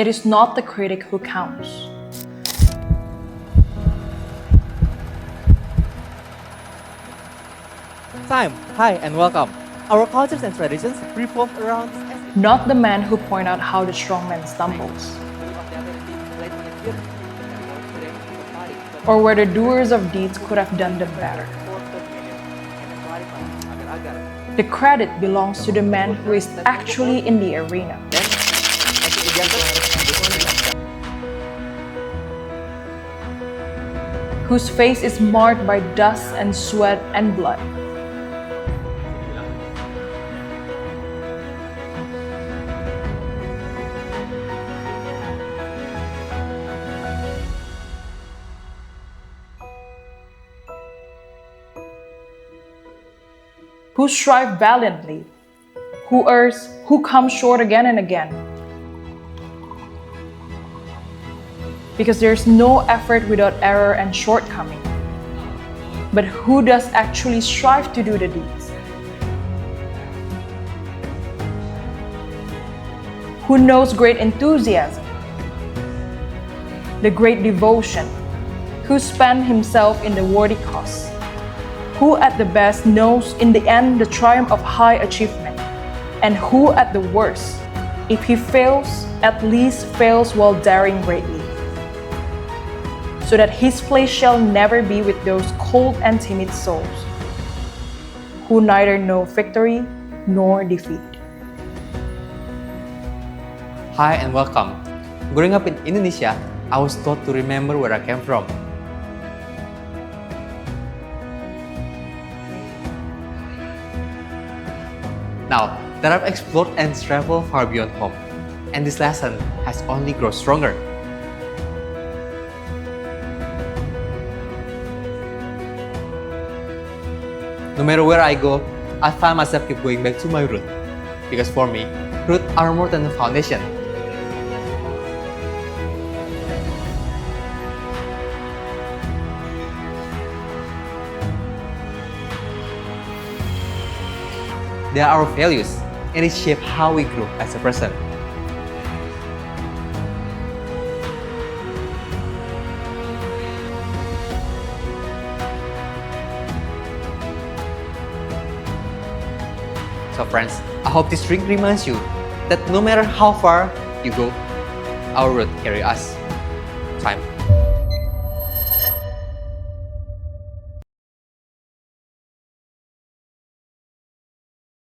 It is not the critic who counts. Time, hi and welcome. Our cultures and traditions revolve around this essence. Not the man who point out how the strong man stumbles, or where the doers of deeds could have done them better. The credit belongs to the man who is actually in the arena. Whose face is marked by dust and sweat and blood. Who strive valiantly, who errs, who comes short again and again. Because there's no effort without error and shortcoming. But who does actually strive to do the deeds? Who knows great enthusiasm, the great devotion, who spent himself in the worthy cause? Who at the best knows in the end the triumph of high achievement, and who at the worst, if he fails, at least fails while daring greatly, so that his place shall never be with those cold and timid souls, who neither know victory nor defeat. Hi and welcome. Growing up in Indonesia, I was taught to remember where I came from. Now that I've explored and traveled far beyond home, and this lesson has only grown stronger. No matter where I go, I find myself keep going back to my root. Because for me, roots are more than a foundation. They are our values, and it shapes how we grow as a person. So friends, I hope this drink reminds you that no matter how far you go, our road carry us.